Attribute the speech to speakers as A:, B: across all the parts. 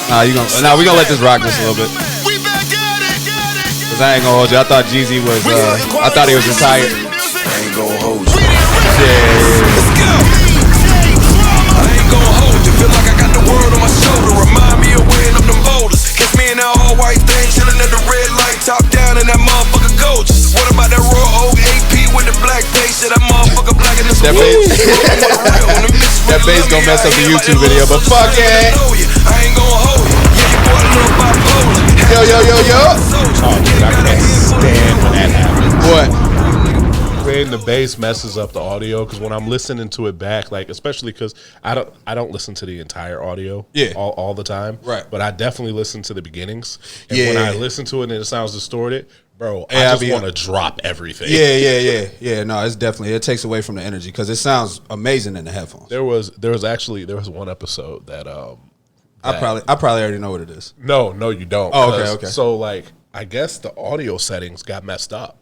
A: We gonna let this rock just a little bit. Cause I ain't gonna hold you. I thought Jeezy was. I thought he was retired.
B: I ain't gonna hold you.
A: Let's
B: go. I ain't gonna hold you. Feel like I got the world on my shoulder. Remind me of weighing up them boulders. Catch me in that all white thing, chilling at the red light, top down, and that motherfucker gorgeous. What about that raw old AP with the black face? That motherfucker blacker than some
A: That bass gonna mess up the YouTube video, but fuck it.
B: I ain't gonna hold you. Yeah, your boy a little bipolar.
A: Yo.
C: Oh, dude, I can't stand when that happens.
A: What?
C: When the bass messes up the audio, because when I'm listening to it back, like especially because I don't listen to the entire audio all the time,
A: right?
C: But I definitely listen to the beginnings. And when I listen to it and it sounds distorted, bro, I just want to drop everything.
A: Yeah. No, it's definitely, it takes away from the energy because it sounds amazing in the headphones.
C: There was one episode that
A: I probably already know what it is.
C: No, you don't.
A: Oh, okay.
C: So like, I guess the audio settings got messed up.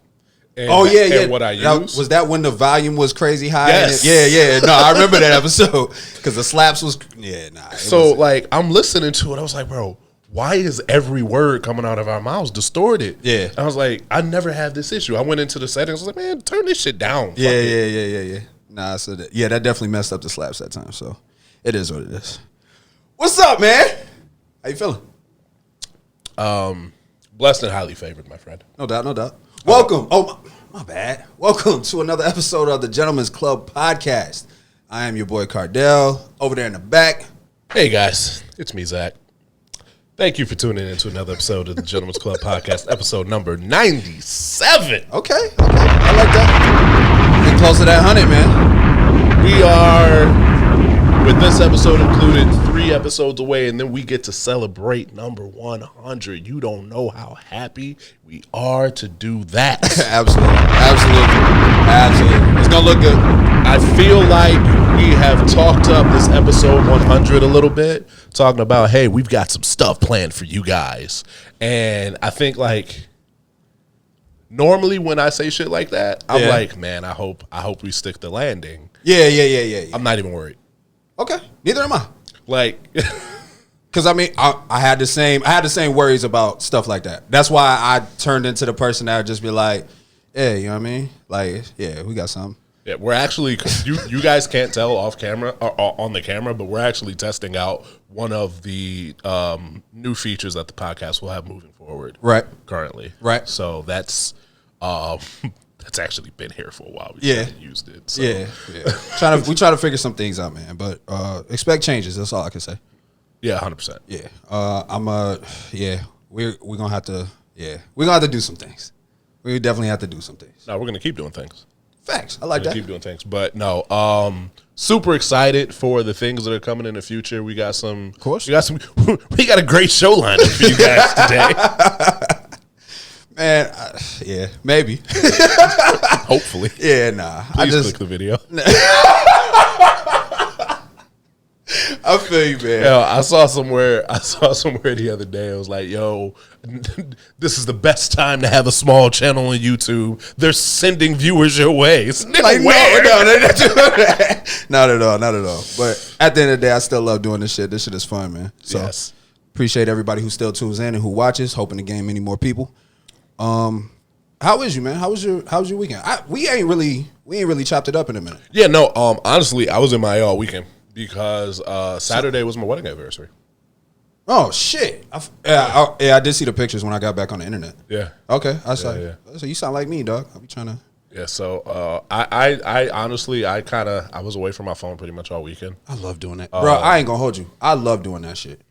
C: And
A: And
C: what I used
A: was that when the volume was crazy high?
C: Yes.
A: Yeah. No, I remember that episode because the slaps was
C: So like, I'm listening to it. I was like, bro, why is every word coming out of our mouths distorted?
A: Yeah.
C: I was like, I never had this issue. I went into the settings. I was like, man, turn this shit down.
A: Yeah. Nah, so that definitely messed up the slaps that time. So it is what it is. What's up, man? How you feeling?
C: Blessed and highly favored, my friend.
A: No doubt. Welcome. Oh, my bad. Welcome to another episode of the Gentleman's Club podcast. I am your boy Cardell. Over there in the back.
C: Hey, guys. It's me, Zach. Thank you for tuning in to another episode of the Gentleman's Club podcast, episode number 97.
A: Okay. I like that. Getting close to that 100, man.
C: We are, with this episode included, 3 episodes away, and then we get to celebrate number 100. You don't know how happy we are to do that.
A: Absolutely. It's going to look good.
C: I feel like we have talked up this episode 100 a little bit, talking about, hey, we've got some stuff planned for you guys. And I think, like, normally when I say shit like that, I'm like, man, I hope we stick the landing.
A: Yeah.
C: I'm not even worried.
A: Okay. Neither am I.
C: Like,
A: because I mean, I had the same worries about stuff like that. That's why I turned into the person that would just be like, yeah, you know what I mean? Like, yeah, we got something.
C: Yeah, we're actually, you guys can't tell off camera or on the camera, but we're actually testing out one of the new features that the podcast will have moving forward.
A: Right.
C: Currently.
A: Right.
C: So that's actually been here for a while. We haven't used it. So.
A: Yeah. We try to figure some things out, man. But expect changes. That's all I can say.
C: Yeah, 100%.
A: Yeah. We're gonna have to. Yeah, we're gonna have to do some things. We definitely have to do some things.
C: No, we're gonna keep doing things.
A: Facts. I like that.
C: Keep doing things, but no. Super excited for the things that are coming in the future. We got some.
A: Of course.
C: We got a great show lined up for you guys today.
A: Man, maybe.
C: Hopefully.
A: Yeah, nah.
C: Please click the video.
A: I feel you, man.
C: Yo, I saw somewhere the other day. It was like, yo, this is the best time to have a small channel on YouTube. They're sending viewers your way.
A: Like, no, not at all. But at the end of the day, I still love doing this shit. This shit is fun, man. So
C: yes.
A: Appreciate everybody who still tunes in and who watches. Hoping to gain many more people. How is you, man? How was your weekend? We ain't really chopped it up in a minute.
C: Yeah, no. Honestly, I was in my all weekend because Saturday was my wedding anniversary.
A: Oh shit! I did see the pictures when I got back on the internet.
C: Yeah.
A: Okay, I saw. Yeah. So you sound like me, dog. I'll be trying to.
C: Yeah. So I honestly I was away from my phone pretty much all weekend.
A: I love doing that, bro. I ain't gonna hold you. I love doing that shit.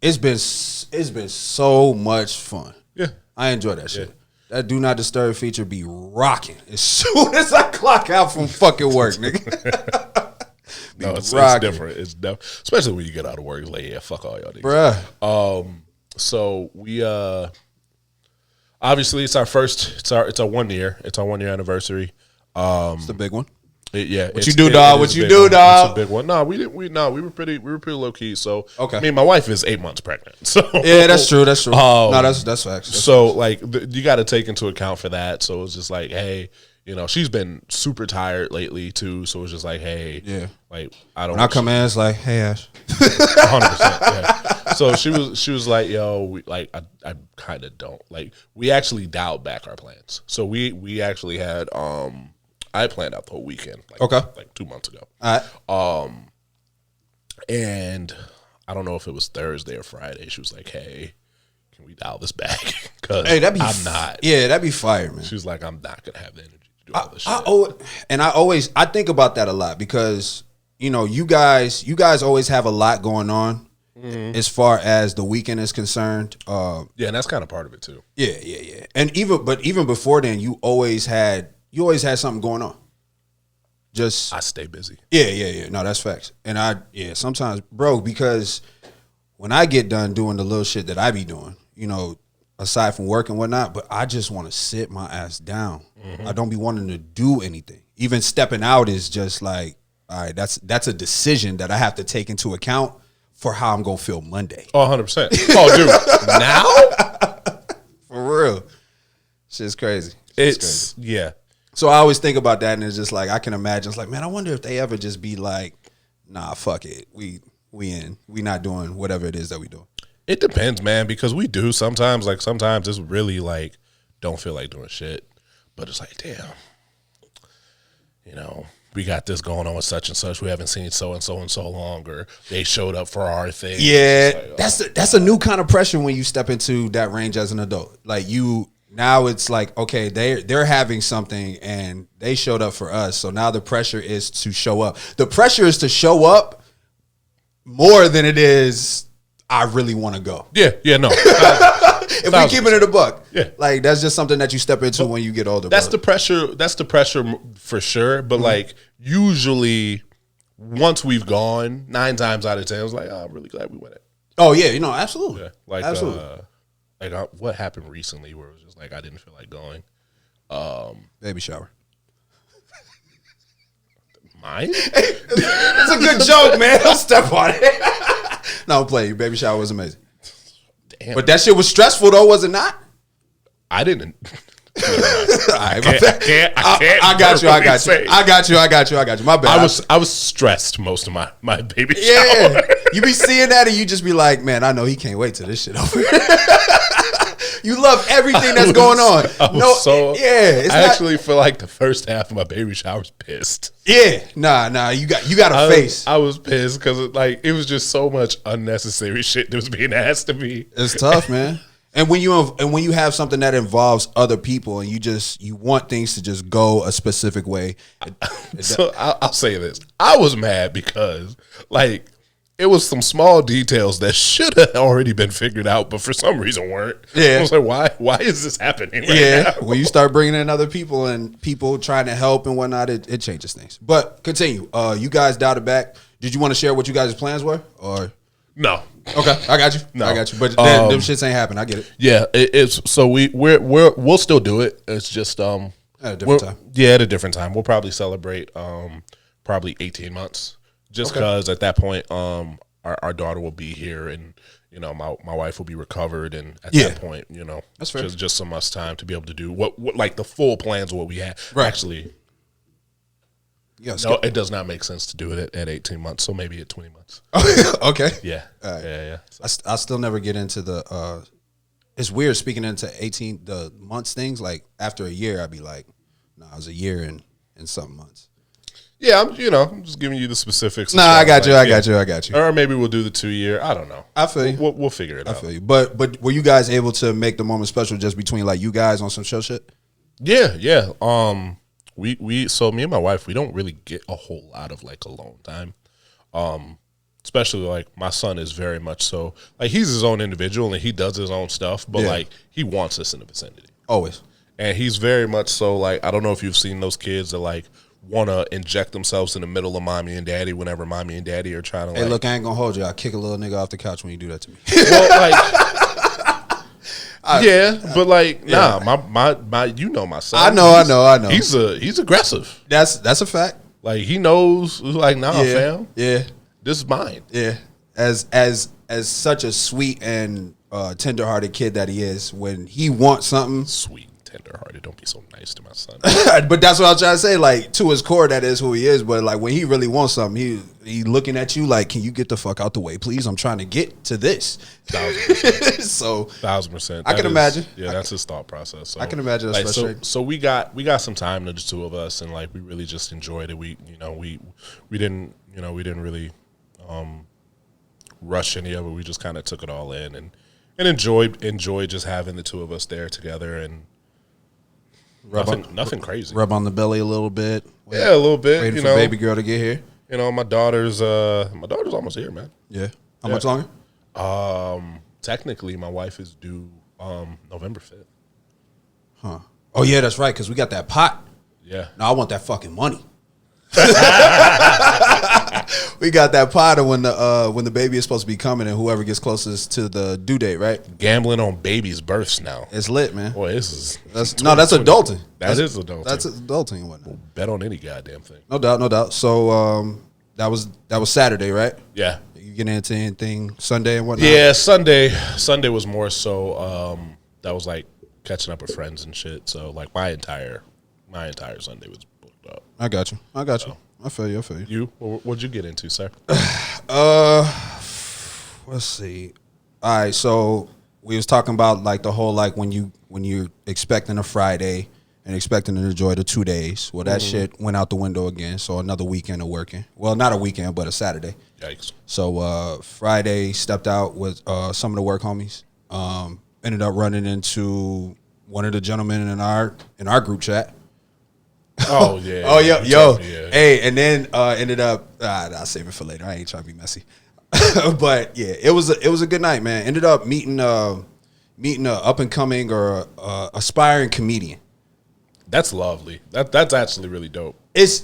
A: It's been so much fun.
C: Yeah.
A: I enjoy that shit. That do not disturb feature be rocking as soon as I clock out from fucking work, nigga.
C: No, it's different. It's especially when you get out of work. It's like, yeah, fuck all y'all niggas.
A: Bruh.
C: So we obviously it's our 1 year. It's our 1 year anniversary.
A: It's the big one.
C: What
A: you do, dog? What you do, dog?
C: It's a big one. No, we were pretty low key. So
A: okay.
C: I mean, my wife is 8 months pregnant. So
A: yeah, that's true. That's true. No, that's facts.
C: So like, you got to take into account for that. So it's just like, hey, you know, she's been super tired lately too. So it's just like, hey,
A: Yeah.
C: like I don't.
A: When I come in, it's like, hey Ash.
C: 100%. Yeah. So she was like, yo, I kind of don't like. We actually dialed back our plans. So we actually had I planned out the whole weekend. Like 2 months ago.
A: All right.
C: And I don't know if it was Thursday or Friday. She was like, hey, can we dial this back? Because
A: Hey, that'd be
C: I'm not.
A: Yeah, that'd be fire, man.
C: She was like, I'm not gonna have the energy to do all this shit.
A: I think about that a lot because you know you guys always have a lot going on as far as the weekend is concerned.
C: Yeah, and that's kind of part of it too.
A: Yeah. And even before then, you always had something going on. Just
C: I stay busy.
A: Yeah. No, that's facts. And sometimes, bro, because when I get done doing the little shit that I be doing, you know, aside from work and whatnot, but I just want to sit my ass down. I don't be wanting to do anything. Even stepping out is just like, all right, that's a decision that I have to take into account for how I'm gonna feel Monday.
C: Oh, 100%. Oh, dude, now
A: For real, shit's crazy.
C: it's crazy. Yeah.
A: So I always think about that, and it's just like I can imagine. It's like, man, I wonder if they ever just be like, nah, fuck it, we not doing whatever it is that we do.
C: It depends, man, because we do sometimes. Like sometimes it's really like don't feel like doing shit, but it's like, damn, you know, we got this going on with such and such. We haven't seen so and so in so long, or they showed up for our thing.
A: Yeah,
C: like,
A: that's a new kind of pressure when you step into that range as an adult. Like now it's like, okay, they're having something and they showed up for us. So now the pressure is to show up. The pressure is to show up more than it is I really want to go.
C: Yeah, no.
A: If we keeping it a buck,
C: yeah,
A: like that's just something that you step into when you get older.
C: That's
A: bro.
C: the pressure. That's the pressure for sure. But like usually, once we've gone, 9 times out of 10, I was like, oh, I'm really glad we went it.
A: Oh yeah, you know, absolutely.
C: Yeah, like
A: absolutely.
C: What happened recently where it was just like I didn't feel like going.
A: Baby shower.
C: Mine?
A: It's a good joke, man. Don't step on it. No, I'm playing. Baby shower was amazing.
C: Damn.
A: But that shit was stressful though, was it not?
C: I didn't.
A: I
C: got you.
A: My bad.
C: I was stressed most of my baby shower.
A: Yeah. You be seeing that and you just be like, man, I know he can't wait till this shit over. You love everything that's going on.
C: I actually feel like the first half of my baby shower was pissed.
A: Yeah. Nah, you got a face.
C: I was pissed because it was just so much unnecessary shit that was being asked of me.
A: It's tough, man. And when you have something that involves other people and you want things to just go a specific way.
C: So I'll say this. I was mad because it was some small details that should have already been figured out, but for some reason weren't.
A: Yeah.
C: I was like, why is this happening right now?
A: When you start bringing in other people and people trying to help and whatnot, it changes things. But continue. You guys dialed it back. Did you want to share what you guys' plans were? Or
C: No.
A: Okay, I got you.
C: No.
A: I got you. But them shits ain't happen. I get it.
C: Yeah, it's so we'll still do it. It's just
A: At a different time.
C: Yeah, at a different time. We'll probably celebrate probably 18 months. Just because at that point, our daughter will be here, and you know my wife will be recovered, and at that point, you know,
A: that's fair.
C: Just some us time to be able to do what like the full plans of what we had.
A: Right.
C: Actually,
A: Yes.
C: no, it does not make sense to do it at 18 months. So maybe at 20 months.
A: Okay.
C: Yeah,
A: All right.
C: yeah.
A: I still never get into the. It's weird speaking into the months things. Like after a year, I'd be like, no, it was a year and some months.
C: Yeah, I'm just giving you the specifics.
A: Nah, I got you. I got you.
C: Or maybe we'll do the 2 year. I don't know.
A: I feel you.
C: We'll figure it out.
A: I feel you. But were you guys able to make the moment special just between like you guys on some show shit?
C: Yeah. So me and my wife, we don't really get a whole lot of like alone time. Especially like my son is very much so like he's his own individual and he does his own stuff, but like he wants us in the vicinity.
A: Always.
C: And he's very much so like, I don't know if you've seen those kids that like want to inject themselves in the middle of mommy and daddy whenever mommy and daddy are trying to
A: Hey, look, I ain't gonna hold you. I'll kick a little nigga off the couch when you do that to me.
C: Well, but like, nah, my you know my son.
A: I know.
C: He's aggressive.
A: That's a fact.
C: Like he knows, like, nah, fam.
A: Yeah.
C: This is mine.
A: Yeah. As such a sweet and tender-hearted kid that he is, when he wants something,
C: Sweet. tenderhearted. Don't be so nice to my son.
A: But that's what I'm trying to say. Like, to his core, that is who he is. But like, when he really wants something, he looking at you like, "Can you get the fuck out the way, please? I'm trying to get to this."
C: 1,000%.
A: So
C: 1,000%.
A: I can imagine.
C: Yeah, that's his thought process. So,
A: I can imagine that's
C: like,
A: frustrating.
C: so we got some time to the two of us, and like we really just enjoyed it. We didn't really rush any of it. We just kind of took it all in and enjoyed just having the two of us there together, and nothing crazy.
A: Rub on the belly a little bit.
C: Yeah, a little bit.
A: Waiting for baby girl to get here.
C: You know, my daughter's almost here, man.
A: Yeah. How much longer?
C: Technically, my wife is due November 5th.
A: Huh. Oh yeah, that's right. Because we got that pot.
C: Yeah.
A: No, I want that fucking money. We got that pot of when the baby is supposed to be coming, and whoever gets closest to the due date, right?
C: Gambling on babies' births now.
A: It's lit, man.
C: Boy,
A: that's adulting.
C: That is adulting.
A: That's adulting and whatnot.
C: Bet on any goddamn thing.
A: No doubt. So that was Saturday, right?
C: Yeah.
A: You get into anything Sunday and whatnot?
C: Yeah, Sunday was more so that was like catching up with friends and shit. So like my entire Sunday was booked up.
A: I got you. I feel you.
C: You? What'd you get into, sir?
A: Let's see. All right, so we was talking about like the whole like when you're expecting a Friday and expecting to enjoy the 2 days. Well, that shit went out the window again. So another weekend of working. Well, not a weekend, but a Saturday.
C: Yikes.
A: So Friday stepped out with some of the work homies. Ended up running into one of the gentlemen in our group chat.
C: Oh yeah.
A: Oh yo.
C: Yeah.
A: Hey, and then ended up. I'll save it for later. I ain't trying to be messy. But yeah, it was a good night, man. Ended up meeting a up and coming or aspiring comedian.
C: That's lovely. That's actually really dope.
A: It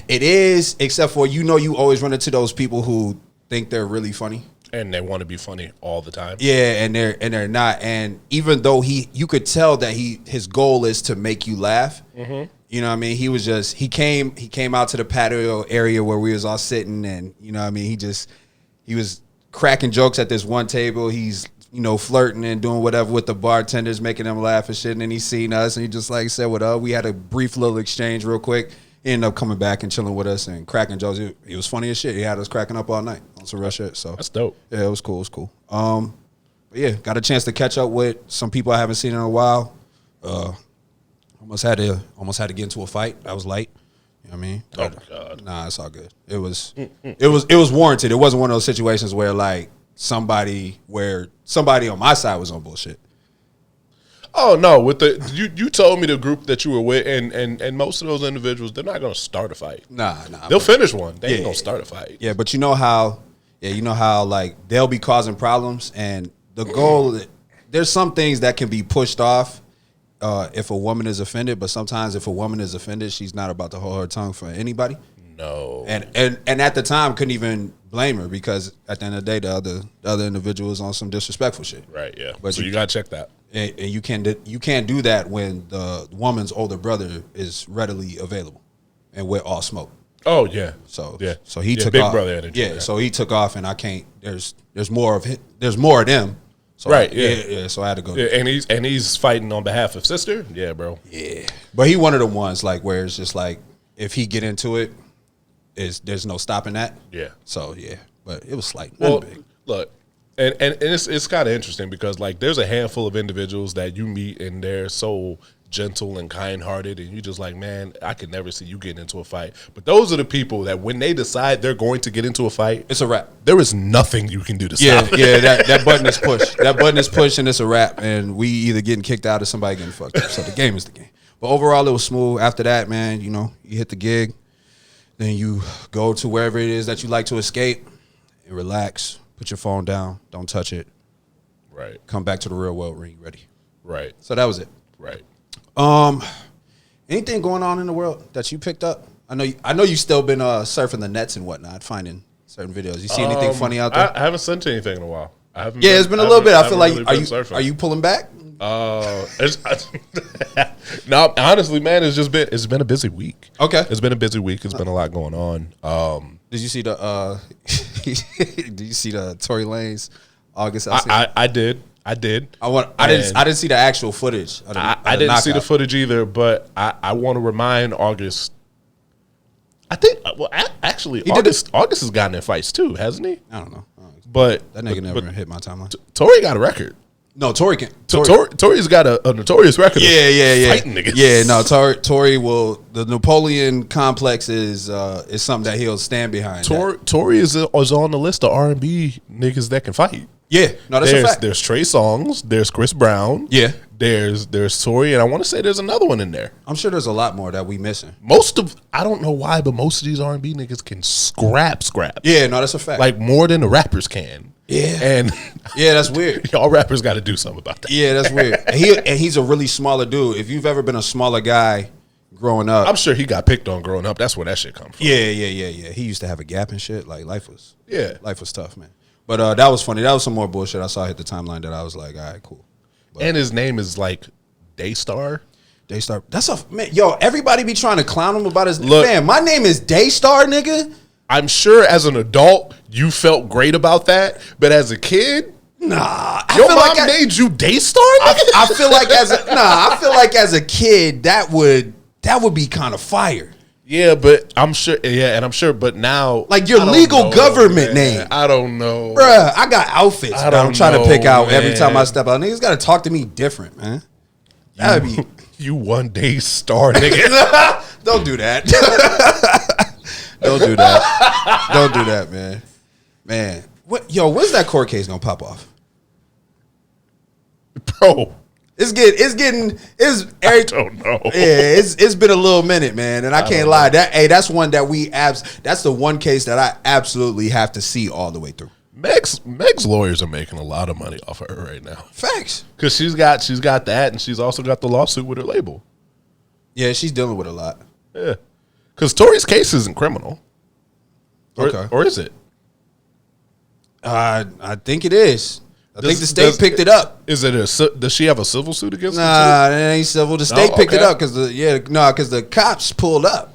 A: is, except for you always run into those people who think they're really funny.
C: And they want to be funny all the time.
A: Yeah, and they're not. And even though you could tell that his goal is to make you laugh. Mm-hmm. You know what I mean? He came out to the patio area where we was all sitting, and you know what I mean? He was cracking jokes at this one table. He's flirting and doing whatever with the bartenders, making them laugh and shit. And then he seen us, and he just like said what up. We had a brief little exchange real quick. He ended up coming back and chilling with us and cracking jokes. He was funny as shit. He had us cracking up all night on some real shit. So
C: that's dope.
A: Yeah, it was cool. But yeah, got a chance to catch up with some people I haven't seen in a while. Almost had to get into a fight. That was light. You know what I mean?
C: Oh my God.
A: Nah, it's all good. It was warranted. It wasn't one of those situations where like somebody on my side was on bullshit.
C: Oh no! You told me the group that you were with, and most of those individuals, they're not gonna start a fight.
A: Nah.
C: They'll finish one. They ain't gonna start a fight.
A: Yeah, but you know how like they'll be causing problems, and the goal. There's some things that can be pushed off if a woman is offended, but sometimes if a woman is offended, she's not about to hold her tongue for anybody.
C: No.
A: And at the time, couldn't even blame her because at the end of the day, the other individual was on some disrespectful shit.
C: Right. Yeah.
A: But
C: so you gotta check that.
A: And you can't do that when the woman's older brother is readily available and we're all smoke.
C: Oh yeah.
A: So
C: yeah.
A: So he took
C: big
A: off.
C: Brother energy.
A: Yeah. So he took off, and I can't. There's more of him. There's more of them. So
C: right.
A: Yeah. So I had to go.
C: Yeah, and he's fighting on behalf of sister. Yeah, bro.
A: Yeah. But he one of the ones like where it's just like if he get into it, there's no stopping that.
C: Yeah.
A: So yeah. But it was slight.
C: Well,
A: big.
C: look. And it's kind of interesting because like there's a handful of individuals that you meet and they're so gentle and kind-hearted and you just like, man, I could never see you getting into a fight. But those are the people that when they decide they're going to get into a fight,
A: it's a wrap.
C: There is nothing you can do to stop it.
A: Yeah, that button is pushed. That button is pushed and it's a wrap. And we either getting kicked out or somebody getting fucked up. So the game is the game. But overall, it was smooth. After that, man, you hit the gig. Then you go to wherever it is that you like to escape and relax. Put your phone down. Don't touch it.
C: Right.
A: Come back to the real world when you're ready.
C: Right.
A: So that was it.
C: Right.
A: Anything going on in the world that you picked up? I know you still been surfing the nets and whatnot, finding certain videos. You see anything funny out there?
C: I haven't sent you anything in a while.
A: It's been a little bit. I feel like are you pulling back?
C: No, honestly, man, it's been a busy week.
A: Okay.
C: It's been a busy week. It's been a lot going on.
A: Did you see the Tory Lanez August?
C: I I did.
A: I didn't see the actual footage.
C: I didn't see the footage either, but I want to remind August. I think, well, actually, August has gotten in fights too, hasn't he?
A: I don't know.
C: But
A: That nigga never hit my timeline.
C: Tory got a record.
A: No, Tory can.
C: Tory's got a notorious record.
A: Yeah.
C: Fighting niggas.
A: Yeah, no, Tory will. The Napoleon complex is something that he'll stand behind.
C: Tory is on the list of R&B niggas that can fight.
A: Yeah, no, that's a fact.
C: There's Trey Songz, there's Chris Brown.
A: Yeah.
C: There's Tory, and I want to say there's another one in there.
A: I'm sure there's a lot more that we missing.
C: I don't know why, but most of these R&B niggas can scrap.
A: Yeah, no, that's a fact.
C: Like more than the rappers can.
A: Yeah.
C: And
A: yeah, that's weird.
C: y'all rappers got to do something about that.
A: Yeah, that's weird. And he's a really smaller dude. If you've ever been a smaller guy growing up,
C: I'm sure he got picked on growing up. That's where that shit comes from.
A: Yeah. He used to have a gap and shit. Like life was tough, man. But that was funny. That was some more bullshit I saw hit the timeline that I was like, all right, cool. But,
C: and his name is like Daystar.
A: Daystar. That's a man. Yo, everybody be trying to clown him about his man. My name is Daystar, nigga.
C: I'm sure as an adult you felt great about that, but as a kid,
A: nah.
C: Your mom made you Daystar, nigga?
A: I feel like as a kid that would be kind of fire.
C: Yeah, but I'm sure. Yeah, and I'm sure. But now,
A: like your legal government name,
C: I don't know,
A: bruh. I got outfits that I'm trying to pick out every time I step out. Niggas got to talk to me different, man. That'd be
C: you one Daystar, nigga.
A: Don't do that. Don't do that. Don't do that, man. Man, what? Yo, when's that court case gonna pop off,
C: bro?
A: I
C: don't know.
A: Yeah, it's been a little minute, man, and I can't lie. That's one that that's the one case that I absolutely have to see all the way through.
C: Meg's lawyers are making a lot of money off of her right now.
A: Facts,
C: because she's got that, and she's also got the lawsuit with her label.
A: Yeah, she's dealing with a lot.
C: Yeah, because Tory's case isn't criminal. Or is it?
A: I think it is. I think the state picked it up.
C: Is it does she have a civil suit against her?
A: Nah, it ain't civil. The state picked it up because the cops pulled up.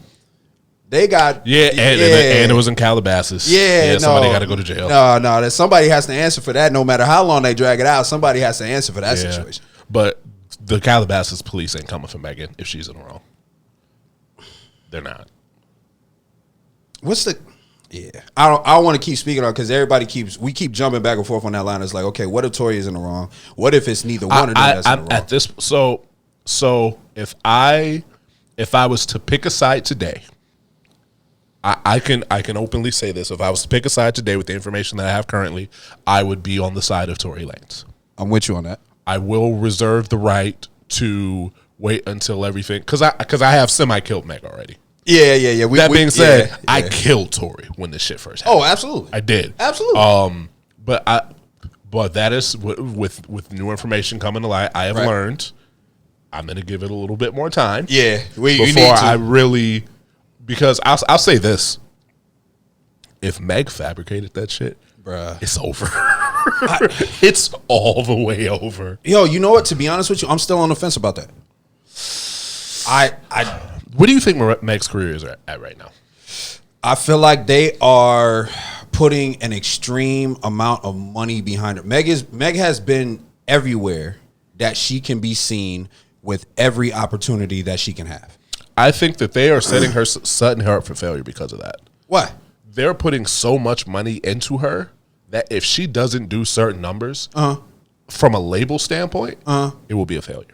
A: They got
C: and it was in Calabasas. Somebody got to go to jail.
A: No, somebody has to answer for that. No matter how long they drag it out, somebody has to answer for that situation.
C: But the Calabasas police ain't coming for Megan if she's in the wrong. They're not.
A: What's the? Yeah, I don't want to keep speaking on because we keep jumping back and forth on that line. It's like, okay, what if Tory is in the wrong? What if it's neither one of them that's in the wrong?
C: At this, so if I was to pick a side today, I can openly say this. If I was to pick a side today with the information that I have currently, I would be on the side of Tory Lanez.
A: I'm with you on that.
C: I will reserve the right to wait until everything because I have semi-killed Meg already.
A: Yeah.
C: That being said, I killed Tory when this shit first happened.
A: Oh, absolutely.
C: I did.
A: Absolutely.
C: But that is with new information coming to light. I have learned I'm going to give it a little bit more time.
A: Yeah,
C: before I really, because I'll say this: if Meg fabricated that shit,
A: bruh,
C: it's over. It's all the way over.
A: Yo, you know what? To be honest with you, I'm still on the fence about that.
C: What do you think Meg's career is at right now?
A: I feel like they are putting an extreme amount of money behind her. Meg has been everywhere that she can be seen with every opportunity that she can have.
C: I think that they are setting her up for failure because of that.
A: Why?
C: They're putting so much money into her that if she doesn't do certain numbers from a label standpoint, it will be a failure.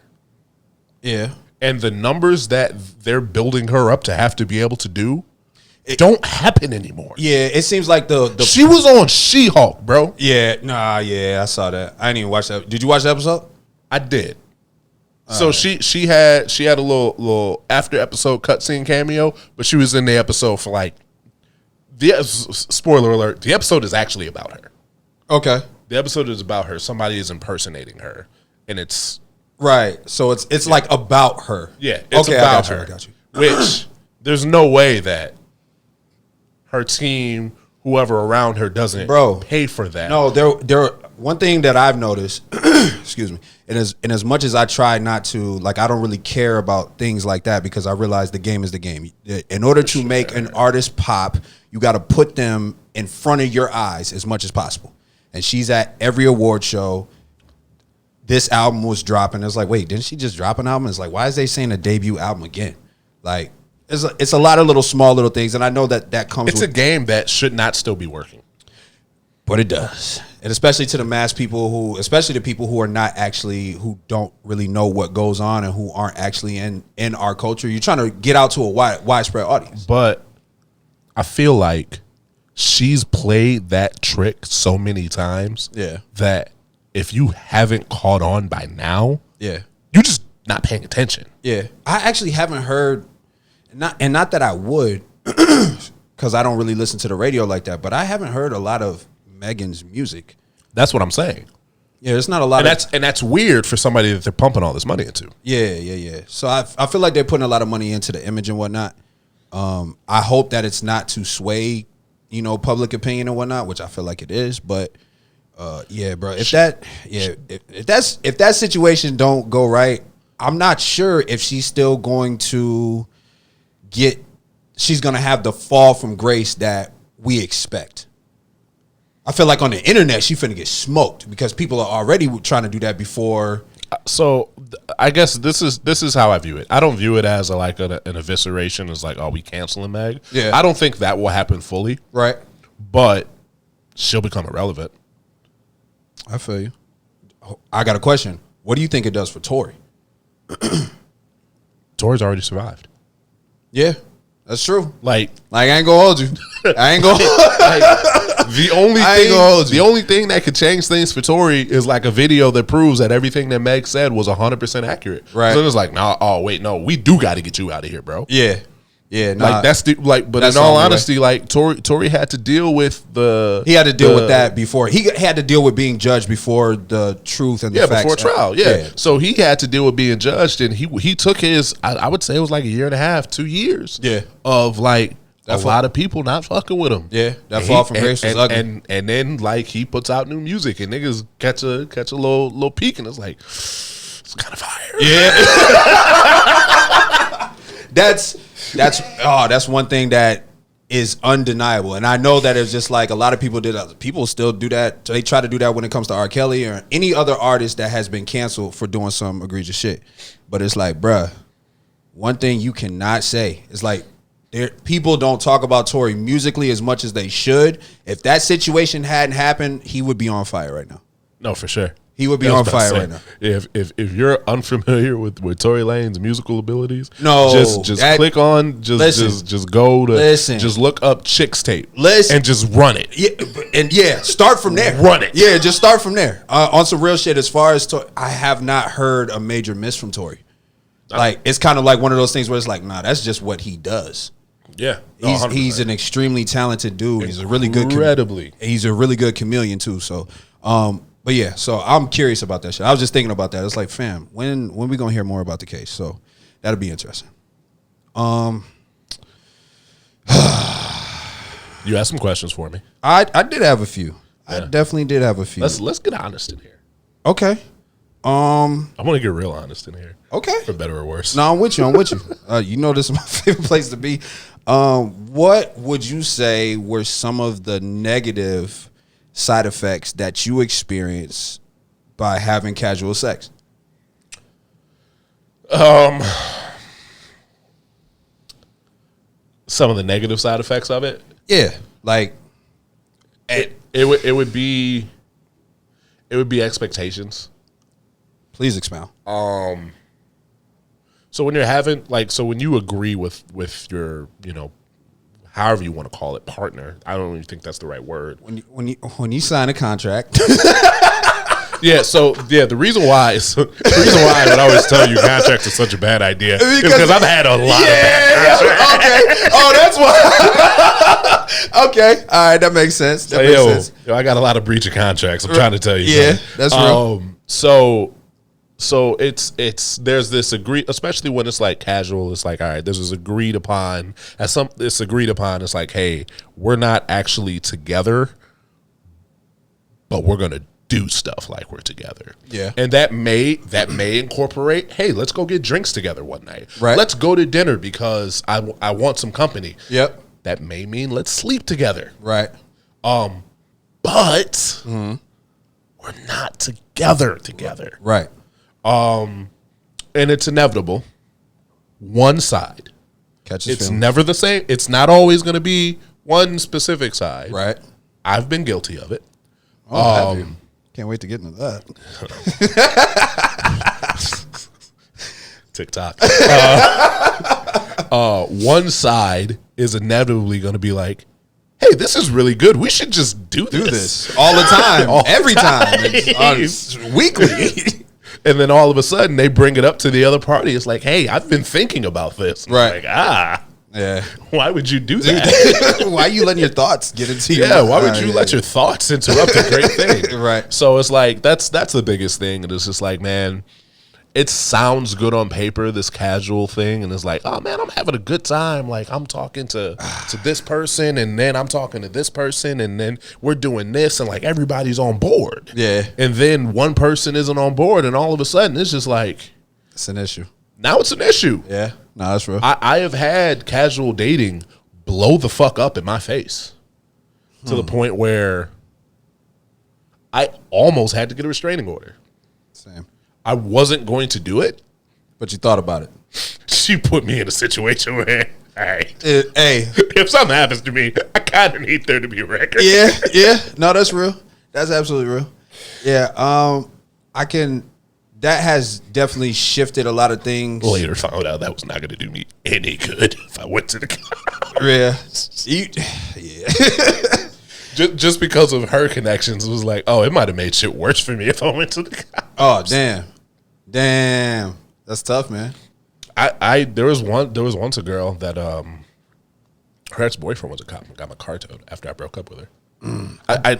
A: Yeah.
C: And the numbers that they're building her up to have to be able to do don't happen anymore.
A: Yeah, it seems like the
C: she was on She-Hulk, bro.
A: Yeah, I saw that. I didn't even watch that. Did you watch the episode?
C: I did. So she had a little after episode cutscene cameo, but she was in the episode for like spoiler alert, the episode is actually about her.
A: Okay.
C: The episode is about her. Somebody is impersonating her, and it's
A: right. So it's like about her.
C: Yeah, it's about her.
A: I got you.
C: Which there's no way that her team, whoever around her, doesn't pay for that.
A: No, there. One thing that I've noticed, excuse me, and as much as I try not to, like, I don't really care about things like that because I realize the game is the game. In order to make an artist pop, you got to put them in front of your eyes as much as possible. And she's at every award show. this album was dropping. It's like, wait, didn't she just drop an album? It's like, why is they saying a debut album again? Like, it's a lot of small little things, and I know that comes.
C: It's a game that should not still be working,
A: but it does, and especially to the mass people especially the people who are not actually, who don't really know what goes on and who aren't actually in our culture. You're trying to get out to a widespread audience.
C: But I feel like she's played that trick so many times, that if you haven't caught on by now, you're just not paying attention.
A: Yeah, I actually haven't heard. Not that I would, because I don't really listen to the radio like that. But I haven't heard a lot of Megan's music.
C: That's what I'm saying.
A: Yeah, it's not a lot.
C: And that's weird for somebody that they're pumping all this money into.
A: Yeah. So I feel like they're putting a lot of money into the image and whatnot. I hope that it's not to sway, public opinion and whatnot, which I feel like it is. But yeah, bro, if that situation don't go right, I'm not sure if she's still going to she's going to have the fall from grace that we expect. I feel like on the internet, she finna get smoked because people are already trying to do that before.
C: So I guess this is how I view it. I don't view it as an evisceration, as like, oh, we canceling Meg.
A: Yeah.
C: I don't think that will happen fully.
A: Right.
C: But she'll become irrelevant.
A: I feel you. I got a question. What do you think it does for Tory?
C: Tory's already survived.
A: Yeah, that's true.
C: Like
A: I ain't gonna hold you. I ain't gonna.
C: The only thing that could change things for Tory is like a video that proves that everything that Meg said was 100% accurate.
A: Right.
C: So it's like, we do got to get you out of here, bro.
A: Yeah.
C: Like that's but in all honesty, like Tory had to deal with
A: he had to deal with that before. He had to deal with being judged before the truth and the facts.
C: Before trial. Yeah. So he had to deal with being judged, and he took his, I would say it was like 1.5 years, 2 years.
A: Yeah.
C: Of like a lot of people not fucking with him.
A: Yeah. That fall from grace was ugly.
C: And then like he puts out new music, and niggas catch a little peek, and it's like, it's kind of fire.
A: Yeah. That's one thing that is undeniable, and I know that it's just like a lot of people people still do that. They try to do that when it comes to R. Kelly or any other artist that has been canceled for doing some egregious shit. But it's like, bruh, one thing you cannot say is like, people don't talk about Tory musically as much as they should. If that situation hadn't happened, he would be on fire right now.
C: No, for sure.
A: He would be on fire right now.
C: If you're unfamiliar with Tory Lanez musical abilities, just click on just go to just look up Chicks Tape. And just run it.
A: Start from there.
C: Run it.
A: Yeah, just start from there. On some real shit, as far as I have not heard a major miss from Tory. Like, it's kind of like one of those things where it's like, nah, that's just what he does.
C: Yeah,
A: he's an extremely talented dude. He's a really good, he's a really good chameleon too. So, but yeah, so I'm curious about that shit. I was just thinking about that. It's like, fam, when we gonna hear more about the case? So that'll be interesting.
C: You have some questions for me.
A: I did have a few. Yeah. I definitely did have a few.
C: Let's get honest in here.
A: Okay.
C: I want to get real honest in here.
A: Okay.
C: For better or worse.
A: No, I'm with you. You know this is my favorite place to be. What would you say were some of the negative side effects that you experience by having casual sex?
C: Some of the negative side effects of it?
A: Yeah. Like
C: it would be expectations.
A: Please expound.
C: So when you're having when you agree with your, however you want to call it, partner, I don't even think that's the right word.
A: When you sign a contract.
C: The reason why I would always tell you contracts are such a bad idea is because I've had a lot of bad contracts.
A: Okay. Oh, that's why. Okay. All right, that makes sense. That makes sense.
C: I got a lot of breach of contracts. I'm trying to tell you.
A: Yeah, that's real.
C: So it's there's this especially when it's like casual. It's like, all right, this is agreed upon. It's agreed upon. It's like, hey, we're not actually together, but we're gonna do stuff like we're together.
A: Yeah,
C: and that may incorporate, hey, let's go get drinks together one night.
A: Right.
C: Let's go to dinner because I want some company.
A: Yep.
C: That may mean let's sleep together.
A: Right.
C: But. Mm-hmm. we're not together.
A: Right.
C: And it's inevitable. One side.
A: Catches
C: It's
A: feelings.
C: never the same. It's not always going to be one specific side.
A: Right.
C: I've been guilty of it.
A: Oh, have you? Can't wait to get into that.
C: TikTok. One side is inevitably going to be like, hey, this is really good. We should just do this.
A: all the time,
C: All the
A: every time,
C: time.
A: It's weekly.
C: And then all of a sudden they bring it up to the other party. It's like, hey, I've been thinking about this. And
A: Right.
C: Like,
A: Yeah.
C: why would you do that?
A: Why are you letting your thoughts get into your
C: Yeah,
A: mind?
C: why would you let your thoughts interrupt a great thing?
A: Right.
C: So it's like that's the biggest thing. And it's just like, man, it sounds good on paper, this casual thing, and it's like, oh man, I'm having a good time. Like I'm talking to this person, and then I'm talking to this person, and then we're doing this, and like everybody's on board.
A: Yeah.
C: And then one person isn't on board, and all of a sudden it's just like,
A: It's an issue.
C: now it's an issue.
A: Yeah. No, that's real.
C: I have had casual dating blow the fuck up in my face to the point where I almost had to get a restraining order.
A: Same.
C: I wasn't going to do it.
A: But you thought about it.
C: She put me in a situation where, hey,
A: Hey.
C: if something happens to me, I kind of need there to be a record.
A: Yeah. No, that's real. That's absolutely real. Yeah. That has definitely shifted a lot of things.
C: Later found out that was not going to do me any good if I went to the
A: Yeah.
C: just because of her connections. It was like, oh, it might have made shit worse for me if I went to the
A: Oh, damn. That's tough, man.
C: There was once a girl that her ex-boyfriend was a cop and got my car towed after I broke up with her. I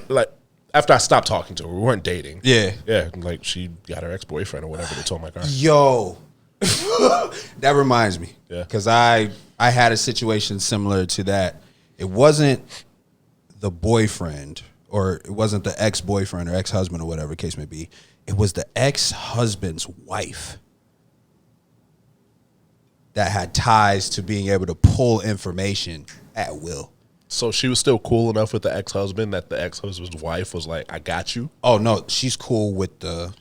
C: after I stopped talking to her, we weren't dating.
A: Yeah.
C: Like she got her ex-boyfriend or whatever to tow my car.
A: Yo, that reminds me.
C: Yeah.
A: Because I had a situation similar to that. It wasn't the boyfriend, or it wasn't the ex-boyfriend or ex-husband or whatever the case may be. It was the ex-husband's wife that had ties to being able to pull information at will.
C: So she was still cool enough with the ex-husband that the ex-husband's wife was like, I got you.
A: Oh no, she's cool with the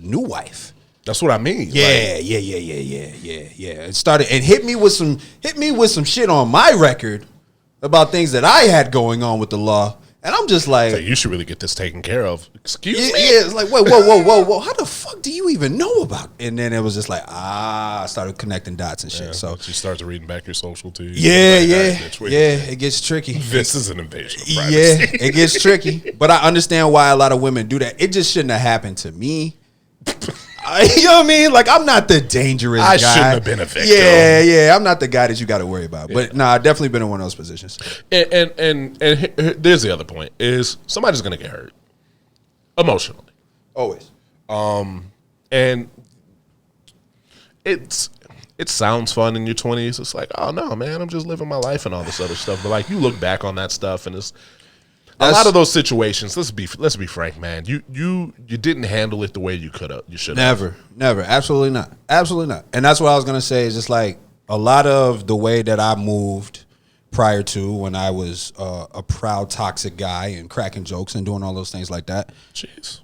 A: new wife.
C: That's what I mean.
A: Yeah. It hit me with some shit on my record about things that I had going on with the law, and I'm just like,
C: Like, you should really get this taken care of. Excuse me.
A: yeah, it's like, whoa, how the fuck do you even know about? And then it was just like, I started connecting dots and shit.
C: Yeah,
A: So
C: she starts reading back your social too.
A: yeah,
C: Like, "All right, bitch, wait.
A: it gets tricky.
C: This is an invasion of
A: Yeah,
C: privacy.
A: it gets tricky. But I understand why a lot of women do that. It just shouldn't have happened to me. You know what I mean? Like, I'm not the dangerous guy.
C: I shouldn't have been a victim.
A: Yeah. I'm not the guy that you got to worry about. But nah, I've definitely been in one of those positions.
C: And there's the other point is somebody's gonna get hurt emotionally,
A: Always.
C: and it sounds fun in your 20s. It's like, oh no, man, I'm just living my life and all this other stuff. But like, you look back on that stuff, and it's a lot of those situations. Let's be frank, man. You didn't handle it the way you could have. You should have.
A: Never. Absolutely not. And that's what I was going to say is just like a lot of the way that I moved prior to when I was a proud toxic guy and cracking jokes and doing all those things like that.
C: Jeez.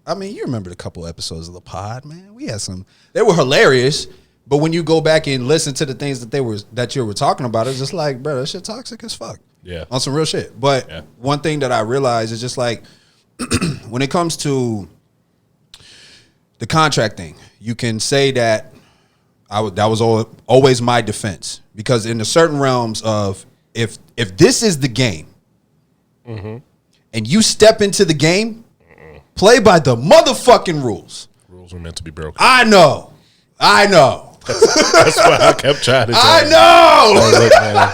A: I mean, you remember the couple episodes of the pod, man. We had some. They were hilarious, but when you go back and listen to the things that you were talking about, it's just like, bro, that shit toxic as fuck.
C: Yeah.
A: On some real shit. But
C: Yeah.
A: one thing that I realized is just like when it comes to the contract thing, you can say that that was always my defense, because in the certain realms of if this is the game and you step into the game, play by the motherfucking rules.
C: Rules were meant to be broken.
A: I know.
C: That's why I kept trying to tell
A: I
C: you.
A: know.
C: Hey, look, man,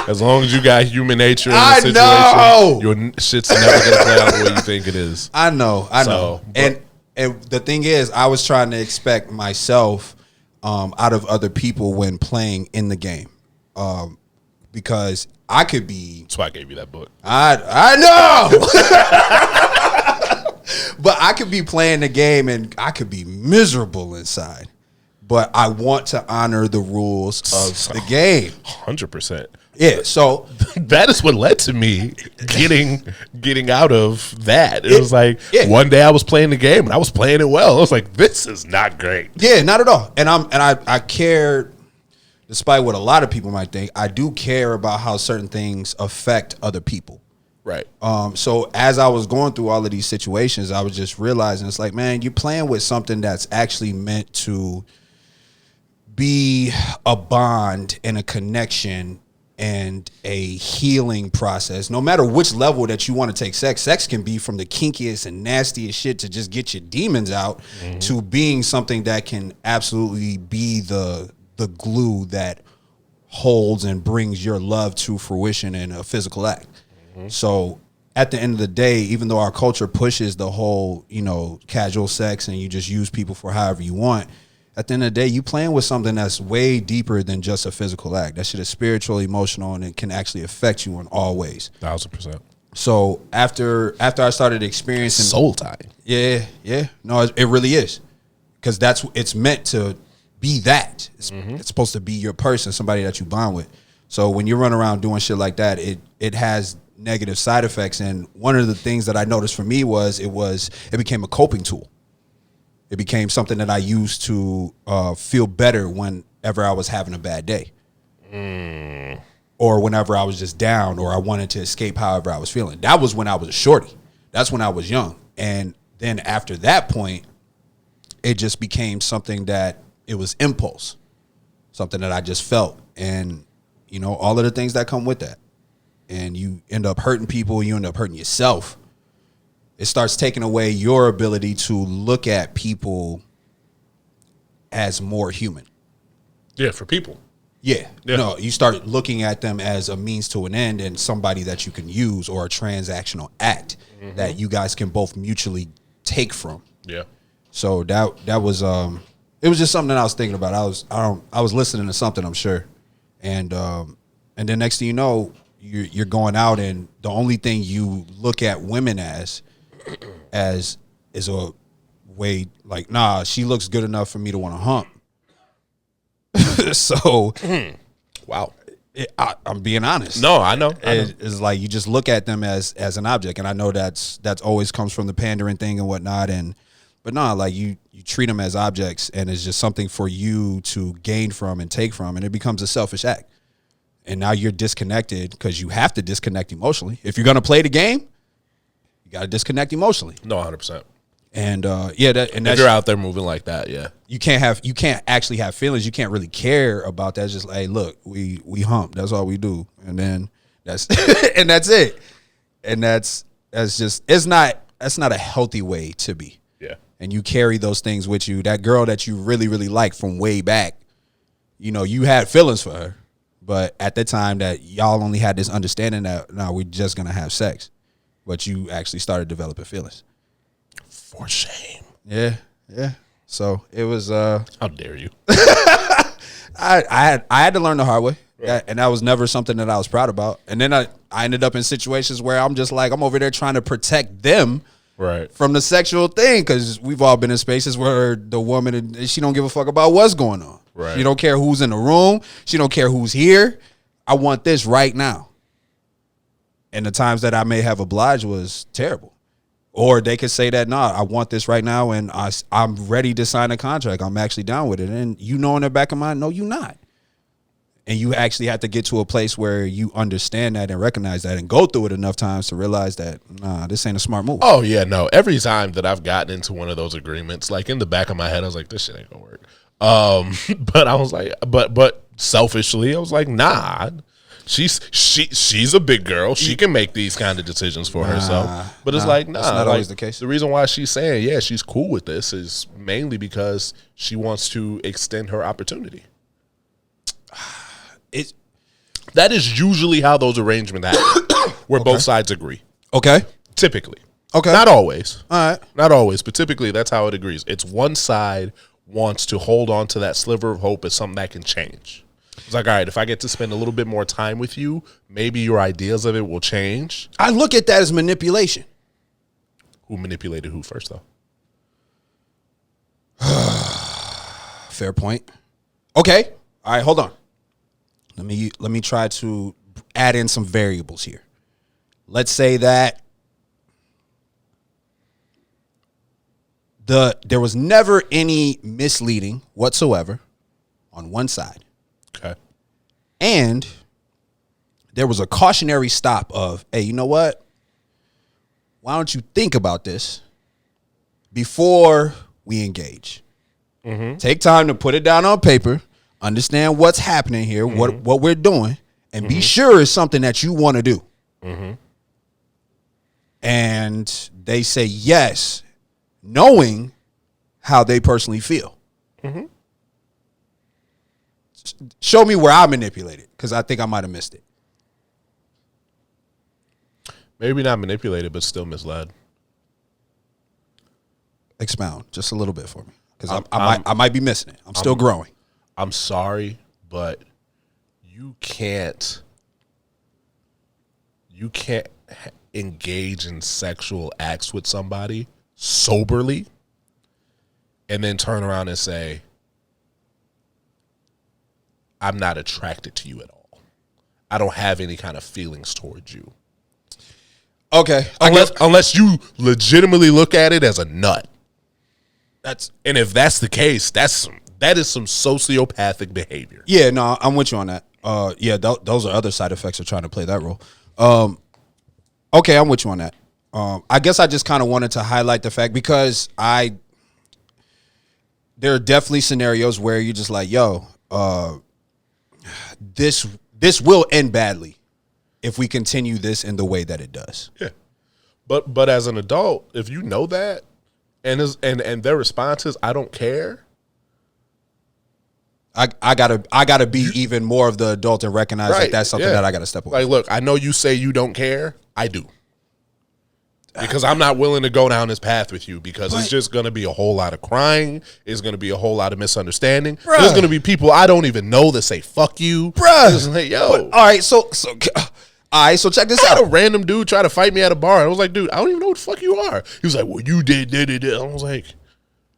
C: as long as you got human nature in the
A: I
C: situation,
A: know.
C: your shit's never gonna play out the way you think it is.
A: I know.
C: So,
A: And the thing is, I was trying to expect myself out of other people when playing in the game, because I could be.
C: That's why I gave you that book.
A: I know, but I could be playing the game and I could be miserable inside. But I want to honor the rules of the game.
C: 100%.
A: Yeah, so
C: That is what led to me getting out of that. It was like one day I was playing the game and I was playing it well. I was like, this is not great.
A: yeah, not at all. And I care, despite what a lot of people might think. I do care about how certain things affect other people.
C: Right.
A: So as I was going through all of these situations, I was just realizing it's like, man, you're playing with something that's actually meant to be a bond and a connection and a healing process. No matter which level that you want to take sex can be from the kinkiest and nastiest shit to just get your demons out to being something that can absolutely be the glue that holds and brings your love to fruition in a physical act. So at the end of the day, even though our culture pushes the whole, casual sex and you just use people for however you want, at the end of the day, you playing with something that's way deeper than just a physical act. That shit is spiritual, emotional, and it can actually affect you in all ways.
C: 1,000%.
A: So after I started experiencing
C: Soul tie.
A: yeah, no, it really is, because it's meant to be that. It's supposed to be your person, somebody that you bond with. So when you run around doing shit like that, it has negative side effects. And one of the things that I noticed for me was it became a coping tool. It became something that I used to feel better whenever I was having a bad day. Or whenever I was just down or I wanted to escape however I was feeling. That was when I was a shorty. That's when I was young. And then after that point, it just became something that it was impulse, something that I just felt. And, all of the things that come with that. And you end up hurting people, you end up hurting yourself. It starts taking away your ability to look at people as more human.
C: Yeah, for people.
A: Yeah. No, you start looking at them as a means to an end and somebody that you can use, or a transactional act that you guys can both mutually take from.
C: Yeah.
A: So that was it was just something that I was thinking about. I was listening to something, I'm sure. And then next thing you know, you're going out and the only thing you look at women as is a way like, nah, she looks good enough for me to want to hump. So,
C: wow,
A: I'm being honest.
C: No, I know.
A: It's like you just look at them as an object, and I know that's always comes from the pandering thing and whatnot. But no, like you treat them as objects, and it's just something for you to gain from and take from, and it becomes a selfish act. And now you're disconnected because you have to disconnect emotionally. If you're gonna play the game, you got to disconnect emotionally.
C: No, 100%.
A: And
C: if you're out there moving like that, yeah,
A: you can't actually have feelings. You can't really care about that. It's just like, hey, look, we hump. That's all we do, and then that's and that's it. And that's not a healthy way to be.
C: Yeah.
A: And you carry those things with you. That girl that you really, really like from way back, you had feelings for her, but at the time that y'all only had this understanding that no, we're just gonna have sex, but you actually started developing feelings.
C: For shame.
A: Yeah. So it was.
C: How dare you?
A: I had to learn the hard way, and that was never something that I was proud about. And then I ended up in situations where I'm just like, I'm over there trying to protect them from the sexual thing, because we've all been in spaces where the woman, she don't give a fuck about what's going on.
C: Right.
A: She don't care who's in the room. She don't care who's here. I want this right now. And the times that I may have obliged was terrible. Or they could say that, nah, I want this right now, and I'm ready to sign a contract. I'm actually down with it. And in the back of mind, no, you're not. And you actually have to get to a place where you understand that and recognize that and go through it enough times to realize that, nah, this ain't a smart move.
C: Oh, yeah, no. Every time that I've gotten into one of those agreements, like in the back of my head, I was like, this shit ain't gonna work. But I was like, but selfishly, I was like, nah. She's a big girl. She can make these kind of decisions for herself. But it's like, nah.
A: That's not always the case.
C: The reason why she's saying, yeah, she's cool with this is mainly because she wants to extend her opportunity. That is usually how those arrangements happen, where both sides agree.
A: Okay.
C: Typically.
A: Okay.
C: Not always.
A: All right.
C: Not always, but typically that's how it agrees. It's one side wants to hold on to that sliver of hope as something that can change. It's like, all right, if I get to spend a little bit more time with you, maybe your ideas of it will change.
A: I look at that as manipulation.
C: Who manipulated who first, though?
A: Fair point. Okay. All right, hold on. Let me try to add in some variables here. Let's say that there was never any misleading whatsoever on one side.
C: Okay.
A: And there was a cautionary stop of, hey, you know what? Why don't you think about this before we engage? Take time to put it down on paper, understand what's happening here, what we're doing, and be sure it's something that you want to do. And they say yes, knowing how they personally feel. Show me where I manipulated, because I think I might have missed it.
C: Maybe not manipulated, but still misled.
A: Expound just a little bit for me, because I might be missing it. I'm still growing.
C: I'm sorry, but you can't engage in sexual acts with somebody soberly and then turn around and say, I'm not attracted to you at all. I don't have any kind of feelings towards you.
A: Okay.
C: Unless you legitimately look at it as a nut. And if that's the case, that is some sociopathic behavior.
A: Yeah, no, I'm with you on that. Those are other side effects of trying to play that role. Okay, I'm with you on that. I guess I just kind of wanted to highlight the fact, because there are definitely scenarios where you're just like, yo, this will end badly if we continue this in the way that it does.
C: Yeah. But as an adult, if you know that and their response is, I don't care.
A: I gotta be even more of the adult and recognize that that's something that I gotta step away.
C: Like, look, I know you say you don't care. I do. Because I'm not willing to go down this path with you, because it's just going to be a whole lot of crying. It's going to be a whole lot of misunderstanding. Bruh. There's going to be people I don't even know that say, fuck you.
A: Bruh.
C: It's like, yo.
A: All right, so check this out.
C: I had a random dude try to fight me at a bar. I was like, dude, I don't even know what the fuck you are. He was like, well, you did. I was like,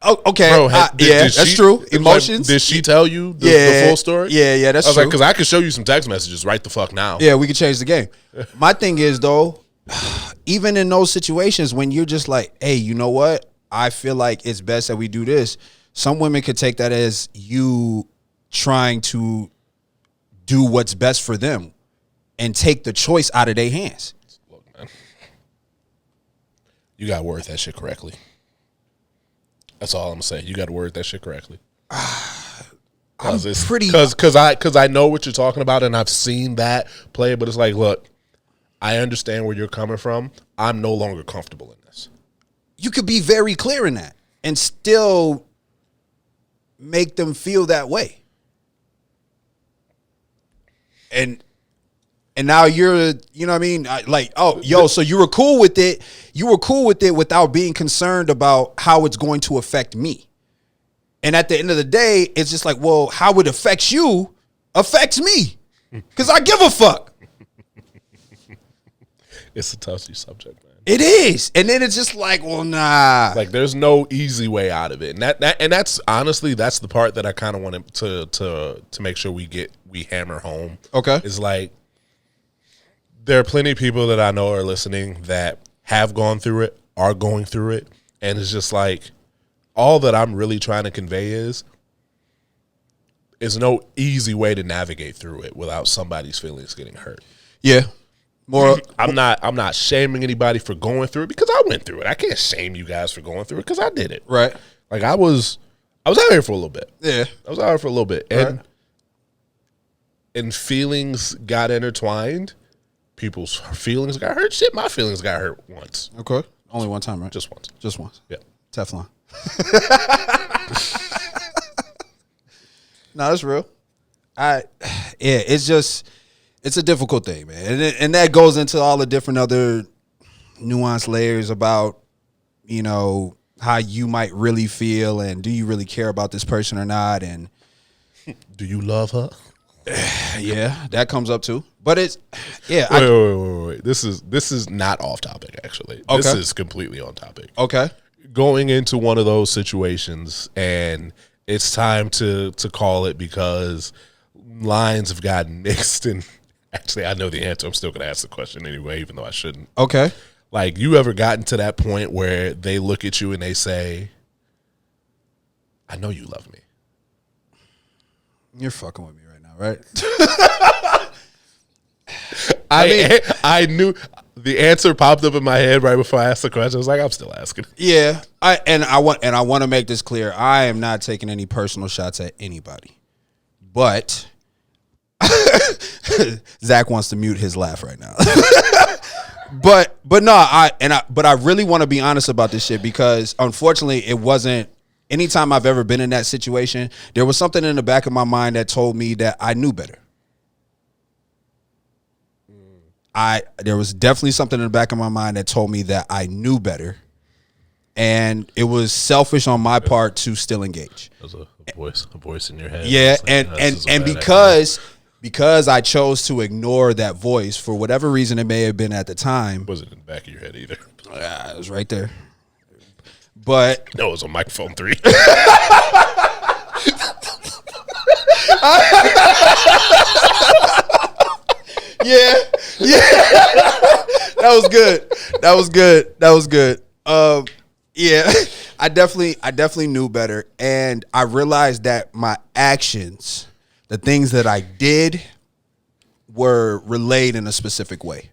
A: oh, okay.
C: Bro,
A: that's true. Emotions.
C: Like, did she tell you the full story?
A: Yeah, that's true.
C: I was like, because I could show you some text messages right the fuck now.
A: Yeah, we could change the game. My thing is, though, even in those situations when you're just like, hey, you know what? I feel like it's best that we do this. Some women could take that as you trying to do what's best for them and take the choice out of their hands.
C: Look, man, you got to word that shit correctly. That's all I'm gonna say. You got to word that shit correctly. Because I know what you're talking about, and I've seen that play. But it's like, look, I understand where you're coming from. I'm no longer comfortable in this.
A: You could be very clear in that and still make them feel that way. And now you're, you know what I mean? Like, oh, yo, so you were cool with it. You were cool with it without being concerned about how it's going to affect me. And at the end of the day, it's just like, well, how it affects you affects me, because I give a fuck.
C: It's a touchy subject, man.
A: It is. And then it's just like, well, nah.
C: Like, there's no easy way out of it. And that's honestly, that's the part that I kind of want to make sure we hammer home.
A: Okay.
C: Is like, there are plenty of people that I know are listening that have gone through it, are going through it. And it's just like, all that I'm really trying to convey is no easy way to navigate through it without somebody's feelings getting hurt.
A: Yeah.
C: I'm not shaming anybody for going through it, because I went through it. I can't shame you guys for going through it, because I did it.
A: Right.
C: Like, I was out here for a little bit.
A: Yeah.
C: I was out here for a little bit. And feelings got intertwined. People's feelings got hurt. Shit, my feelings got hurt once.
A: Okay. Only one time, right?
C: Just once.
A: Just once.
C: Yeah.
A: Teflon. No, that's real. It's a difficult thing, man. And that goes into all the different other nuanced layers about, you know, how you might really feel, and do you really care about this person or not, and
C: do you love her?
A: Yeah, that comes up too. But it's
C: wait. This is not off topic, actually.
A: Okay.
C: This is completely on topic.
A: Okay.
C: Going into one of those situations, and it's time to call it, because lines have gotten mixed and Actually, I know the answer. I'm still going to ask the question anyway, even though I shouldn't.
A: Okay.
C: Like, you ever gotten to that point where they look at you and they say, I know you love me.
A: You're fucking with me right now, right?
C: I knew the answer popped up in my head right before I asked the question. I was like, I'm still asking.
A: Yeah. I want to make this clear. I am not taking any personal shots at anybody. But Zach wants to mute his laugh right now. but I really want to be honest about this shit because unfortunately it wasn't anytime I've ever been in that situation, there was something in the back of my mind that told me that I knew better. There was definitely something in the back of my mind that told me that I knew better. And it was selfish on my part to still engage.
C: There's a voice in your head.
A: Yeah,
C: like,
A: and because I chose to ignore that voice for whatever reason it may have been at the time.
C: Wasn't in the back of your head either.
A: It was right there. But
C: no, it was on microphone 3.
A: Yeah. That was good. Yeah, I definitely knew better, and I realized that my actions, the things that I did, were relayed in a specific way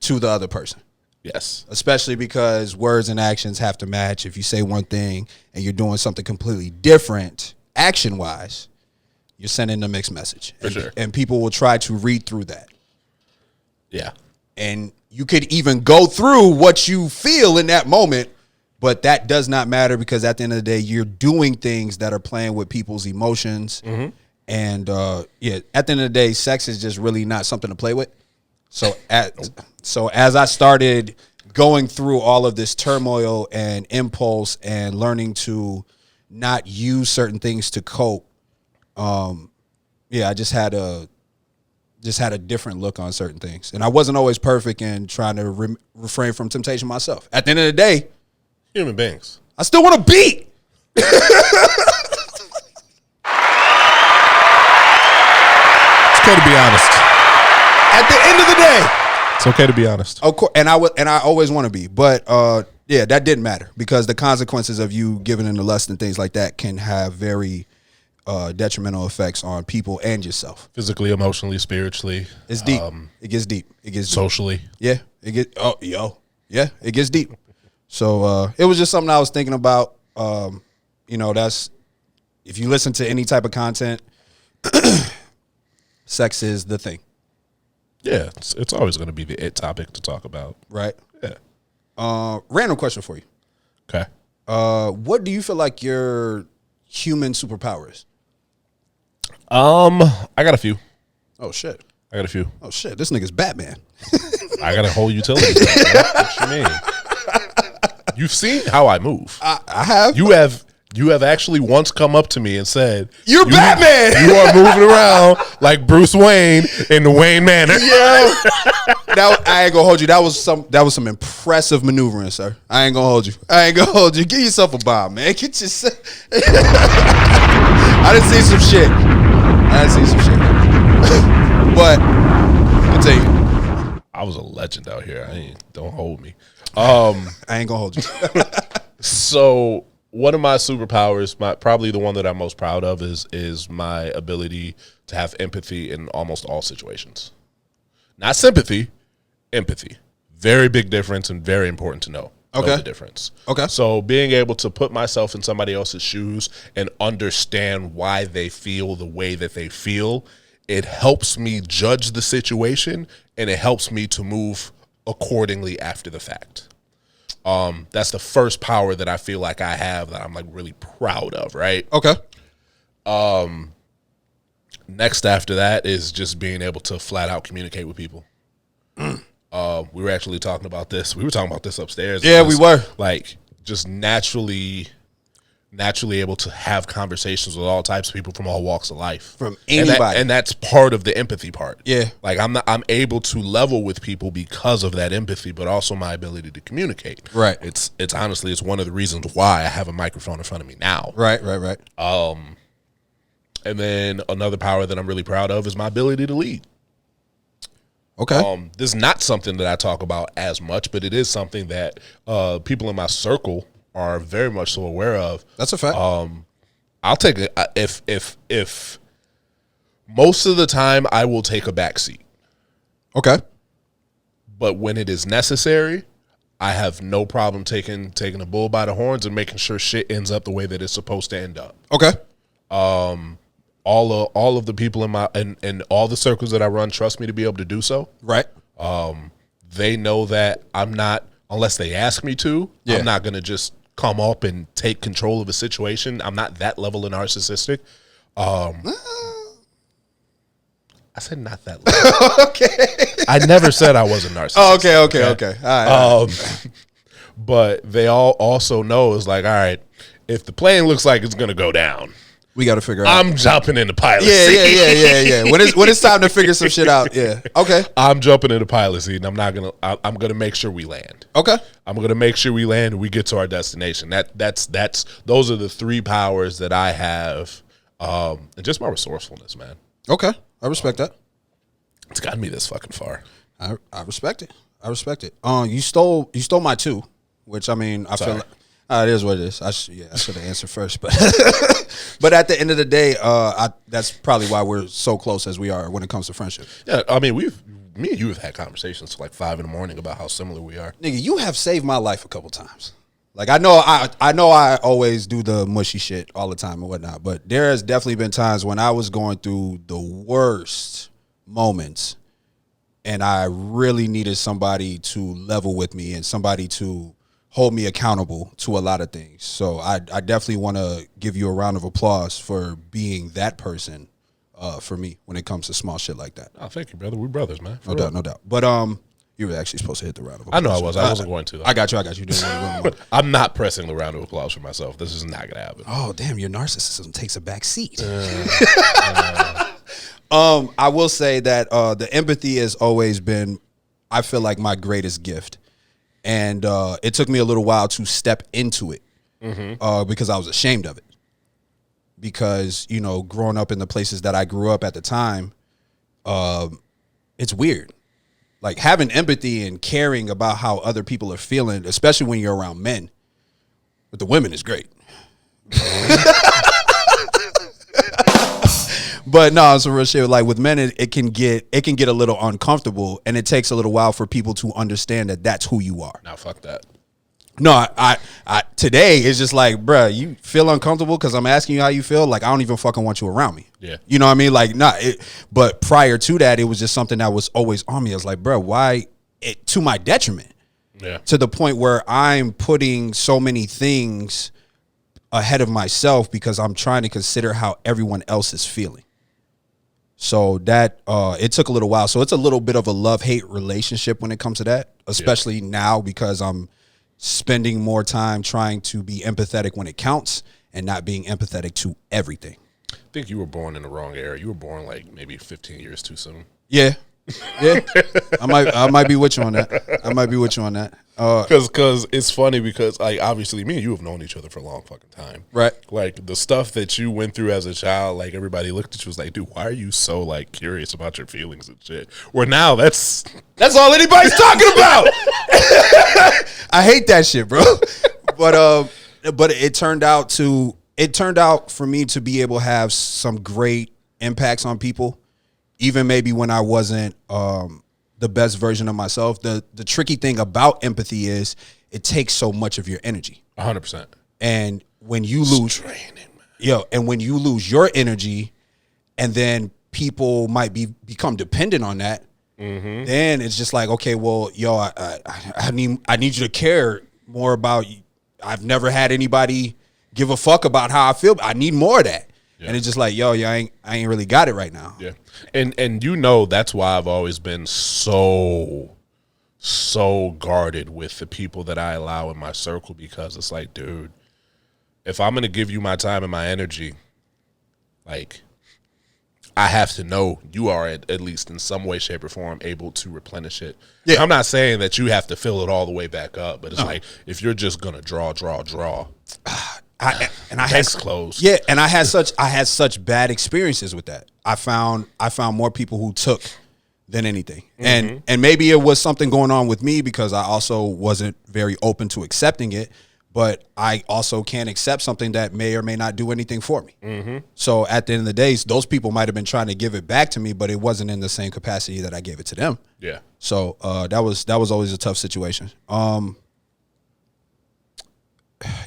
A: to the other person.
C: Yes.
A: Especially because words and actions have to match. If you say one thing and you're doing something completely different, action-wise, you're sending a mixed message.
C: For sure.
A: And people will try to read through that.
C: Yeah.
A: And you could even go through what you feel in that moment, but that does not matter because at the end of the day, you're doing things that are playing with people's emotions. Mm-hmm. And at the end of the day, sex is just really not something to play with. So as I started going through all of this turmoil and impulse and learning to not use certain things to cope, I just had a different look on certain things. And I wasn't always perfect in trying to refrain from temptation myself. At the end of the day,
C: human beings.
A: I still want to beat.
C: It's okay to be honest.
A: At the end of the day,
C: it's okay to be honest.
A: Of course, and I always want to be, but that didn't matter because the consequences of you giving in to lust and things like that can have very detrimental effects on people and yourself.
C: Physically, emotionally, spiritually.
A: It's deep. It gets deep.
C: Socially.
A: Yeah, it gets deep. So it was just something I was thinking about. That's if you listen to any type of content, sex is the thing.
C: Yeah, it's always going to be the it topic to talk about.
A: Right.
C: Yeah.
A: Random question for you.
C: Okay.
A: What do you feel like your human superpower is?
C: I got a few.
A: Oh shit.
C: I got a few.
A: Oh shit. This nigga's Batman.
C: I got a whole utility. What you mean? You've seen how I move.
A: I have.
C: You have actually once come up to me and said,
A: "You're Batman.
C: You are moving around like Bruce Wayne in the Wayne Manor."
A: Yeah. I ain't gonna hold you. That was some impressive maneuvering, sir. I ain't gonna hold you. Give yourself a bomb, man. Get yourself. I done seen some shit. But continue.
C: I was a legend out here. Don't hold me.
A: I ain't gonna hold you.
C: So one of my superpowers, probably the one that I'm most proud of, is my ability to have empathy in almost all situations. Not sympathy, empathy. Very big difference and very important to know.
A: Okay.
C: Know the difference.
A: Okay.
C: So being able to put myself in somebody else's shoes and understand why they feel the way that they feel, it helps me judge the situation and it helps me to move accordingly after the fact. That's the first power that I feel like I have that I'm like really proud of, right?
A: Okay.
C: Next after that is just being able to flat out communicate with people. We were actually talking about this. We were talking about this upstairs.
A: Yeah, we were.
C: Like just naturally able to have conversations with all types of people from all walks of life.
A: From anybody.
C: And that's part of the empathy part.
A: Yeah.
C: Like I'm able to level with people because of that empathy, but also my ability to communicate.
A: Right.
C: It's honestly, it's one of the reasons why I have a microphone in front of me now.
A: Right.
C: And then another power that I'm really proud of is my ability to lead.
A: Okay.
C: This is not something that I talk about as much, but it is something that people in my circle are very much so aware of.
A: That's a fact.
C: I'll take it if most of the time I will take a back seat.
A: Okay.
C: But when it is necessary, I have no problem taking the bull by the horns and making sure shit ends up the way that it's supposed to end up.
A: Okay.
C: All of the people in my and all the circles that I run trust me to be able to do so.
A: Right.
C: They know that I'm not, unless they ask me to,
A: Yeah.
C: I'm not going to just come up and take control of a situation. I'm not that level of narcissistic. I said not that level.
A: Okay.
C: I never said I wasn't narcissistic.
A: Oh, okay. All right.
C: But they all also know it's like, all right, if the plane looks like it's going to go down,
A: We got to figure out.
C: I'm jumping in the pilot seat.
A: Yeah. When it's time to figure some shit out. Yeah. Okay.
C: I'm jumping in the pilot seat, and I'm gonna make sure we land.
A: Okay.
C: I'm gonna make sure we land and we get to our destination. That's those are the three powers that I have, and just my resourcefulness, man.
A: Okay. I respect that.
C: It's gotten me this fucking far.
A: I respect it. You stole my two, which I mean I feel like it is what it is. I should have answered first, but but at the end of the day, that's probably why we're so close as we are when it comes to friendship.
C: Yeah, I mean me and you have had conversations till like 5 a.m. about how similar we are.
A: Nigga, you have saved my life a couple times. Like I know I always do the mushy shit all the time and whatnot, but there has definitely been times when I was going through the worst moments and I really needed somebody to level with me and somebody to hold me accountable to a lot of things. So I definitely want to give you a round of applause for being that person for me when it comes to small shit like that.
C: Oh, thank you, brother. We're brothers, man.
A: No doubt. But you were actually supposed to hit the round of
C: I
A: applause.
C: know I was. I wasn't going to, though.
A: I got you. Doing
C: I'm not pressing the round of applause for myself. This is not going to happen.
A: Oh, damn, your narcissism takes a back seat. I will say that the empathy has always been, I feel like, my greatest gift. And it took me a little while to step into it because I was ashamed of it. Because, growing up in the places that I grew up at the time, it's weird. Like having empathy and caring about how other people are feeling, especially when you're around men. But the women is great. But no, it's a real shit. Like with men, it can get a little uncomfortable, and it takes a little while for people to understand that that's who you are.
C: Nah, fuck that.
A: No, I today it's just like, bruh, you feel uncomfortable because I'm asking you how you feel. Like I don't even fucking want you around me.
C: Yeah,
A: you know what I mean. Like, but prior to that, it was just something that was always on me. I was like, bruh, why? To my detriment.
C: Yeah.
A: To the point where I'm putting so many things ahead of myself because I'm trying to consider how everyone else is feeling. So that it took a little while. So it's a little bit of a love-hate relationship when it comes to that, especially now because I'm spending more time trying to be empathetic when it counts and not being empathetic to everything.
C: I think you were born in the wrong era. You were born like maybe 15 years too soon.
A: Yeah. I might be with you on that.
C: Because it's funny because like obviously me and you have known each other for a long fucking time,
A: right?
C: Like the stuff that you went through as a child, like everybody looked at you was like, dude, why are you so like curious about your feelings and shit? Where now that's all anybody's talking about.
A: I hate that shit, bro. But it turned out for me to be able to have some great impacts on people. Even maybe when I wasn't the best version of myself. The tricky thing about empathy is it takes so much of your energy.
C: 100%.
A: And when you lose, when you lose your energy, and then people might become dependent on that, then it's just like, okay, well, I need you to care more about you. I've never had anybody give a fuck about how I feel. I need more of that. Yeah. And it's just like, I ain't really got it right now.
C: Yeah. And that's why I've always been so guarded with the people that I allow in my circle, because it's like, dude, if I'm going to give you my time and my energy, like, I have to know you are at least in some way, shape, or form able to replenish it. Yeah. I'm not saying that you have to fill it all the way back up, but it's like, if you're just going to draw. Case closed.
A: Yeah, and I had such bad experiences with that. I found more people who took than anything. And maybe it was something going on with me because I also wasn't very open to accepting it, but I also can't accept something that may or may not do anything for me. So at the end of the day, those people might have been trying to give it back to me, but it wasn't in the same capacity that I gave it to them.
C: Yeah.
A: So that was always a tough situation.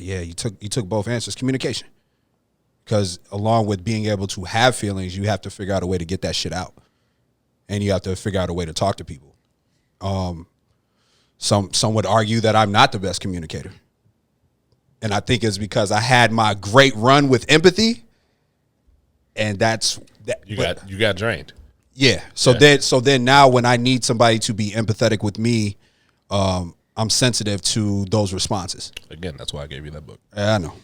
A: Yeah, you took both answers. Communication. Because along with being able to have feelings, you have to figure out a way to get that shit out. And you have to figure out a way to talk to people. Some would argue that I'm not the best communicator. And I think it's because I had my great run with empathy. And that's that.
C: You got drained.
A: Yeah. So then now when I need somebody to be empathetic with me, I'm sensitive to those responses.
C: Again, that's why I gave you that book.
A: Yeah, I know.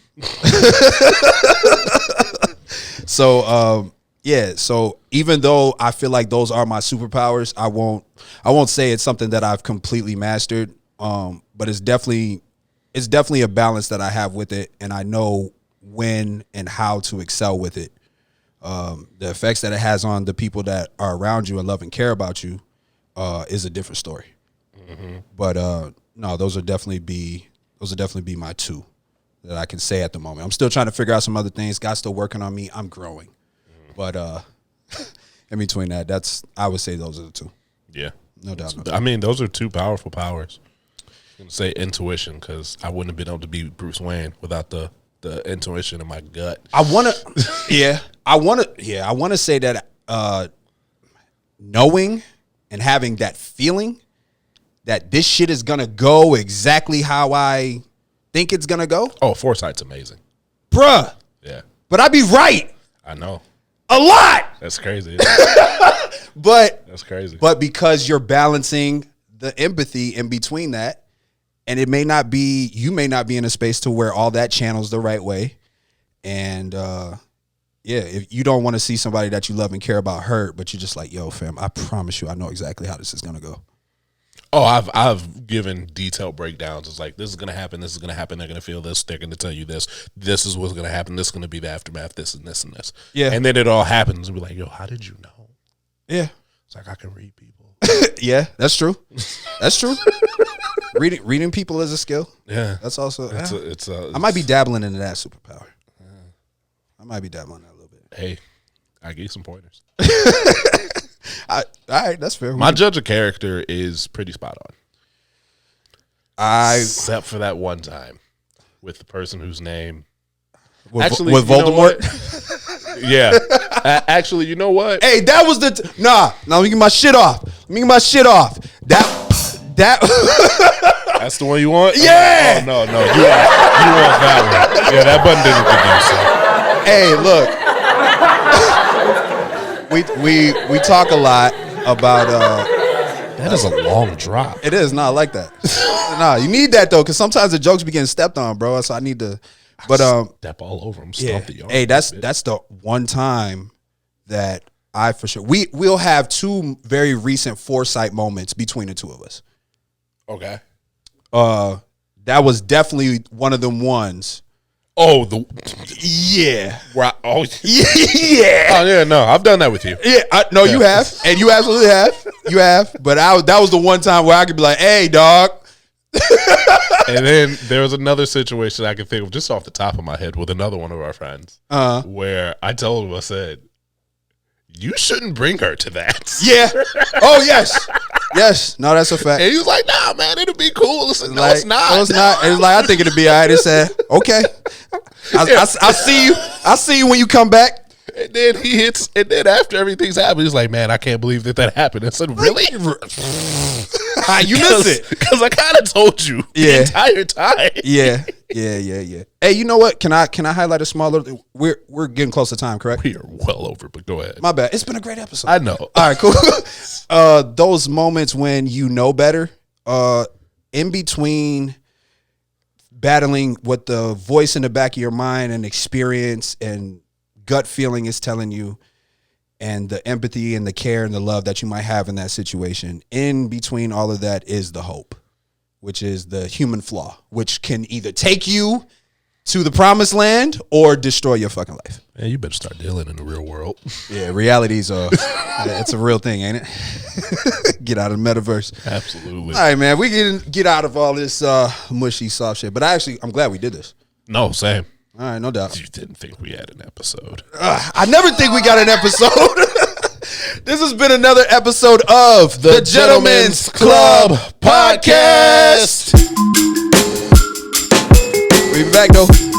A: So yeah, so even though I feel like those are my superpowers, I won't say it's something that I've completely mastered. But it's definitely a balance that I have with it, and I know when and how to excel with it. The effects that it has on the people that are around you and love and care about you is a different story. But no, those would definitely be my two that I can say at the moment. I'm still trying to figure out some other things. God's still working on me. I'm growing. But in between that, I would say those are the two.
C: Yeah.
A: No doubt.
C: I mean, those are two powerful powers. I'm going to say intuition because I wouldn't have been able to be Bruce Wayne without the intuition in my gut.
A: I want to say that knowing and having that feeling that this shit is going to go exactly how I think it's going to go.
C: Oh, foresight's amazing.
A: Bruh.
C: Yeah.
A: But I'd be right.
C: I know.
A: A lot.
C: That's crazy.
A: But
C: that's crazy.
A: But because you're balancing the empathy in between that, and you may not be in a space to where all that channels the right way. And if you don't want to see somebody that you love and care about hurt, but you're just like, yo, fam, I promise you I know exactly how this is gonna go.
C: Oh, I've given detailed breakdowns. It's like, this is going to happen. This is going to happen. They're going to feel this. They're going to tell you this. This is what's going to happen. This is going to be the aftermath. This and this and this.
A: Yeah.
C: And then it all happens. And we're like, yo, how did you know?
A: Yeah.
C: It's like, I can read people.
A: Yeah, that's true. That's true. Reading people is a skill.
C: Yeah.
A: That's also.
C: It's
A: I might be dabbling into that superpower. Yeah. I might be dabbling in that a little bit.
C: Hey, I gave some pointers.
A: All right, that's fair.
C: My judge of character is pretty spot on. Except for that one time with the person whose name.
A: With Voldemort?
C: Yeah. Actually, you know what?
A: Hey, that was nah, let me get my shit off. That
C: That's the one you want?
A: Yeah.
C: Oh, no. You want that one. Yeah, that button didn't get you, so.
A: Hey, look. We talk a lot about
C: that is a long drop.
A: It is not like that. Nah, you need that though, because sometimes the jokes be getting stepped on, bro. So I need to. But
C: step all over them.
A: Yeah. Hey, that's the one time that I for sure we'll have two very recent foresight moments between the two of us.
C: Okay.
A: That was definitely one of them ones.
C: Oh,
A: yeah.
C: Right. Oh,
A: yeah.
C: Oh, yeah. No, I've done that with you.
A: Yeah. No, you have, and you absolutely have. You have. But that was the one time where I could be like, "Hey, dog."
C: And then there was another situation I can think of just off the top of my head with another one of our friends, where I told him, I said, "You shouldn't bring her to that."
A: Yeah. Oh yes. Yes. No, that's a fact.
C: And he was like, "Nah, man, it'll be cool." I said, "No,
A: like,
C: it's not.
A: No, it's not." It was like, "I think it'll be all right." He said, "Okay, I see you. I see you when you come back."
C: And then and then after everything's happened, he's like, "Man, I can't believe that happened." I said, "Really?
A: You missed it
C: because I kind of told you the entire time."
A: Yeah. Hey, you know what? Can I highlight a smaller? We're getting close to time, correct?
C: We are well over, but go ahead.
A: My bad. It's been a great episode.
C: I know.
A: All right, cool. Those moments when you know better, in between battling what the voice in the back of your mind and experience and gut feeling is telling you, and the empathy and the care and the love that you might have in that situation, in between all of that is the hope, which is the human flaw, which can either take you to the promised land or destroy your fucking life.
C: Man, you better start dealing in the real world.
A: Yeah, reality's it's a real thing, ain't it? Get out of the metaverse.
C: Absolutely.
A: All right, man. We can get out of all this mushy soft shit. But I'm glad we did this.
C: No, same.
A: All right, no doubt.
C: You didn't think we had an episode.
A: I never think we got an episode. This has been another episode of
C: The Gentleman's Club Podcast.
A: We'll be back, though.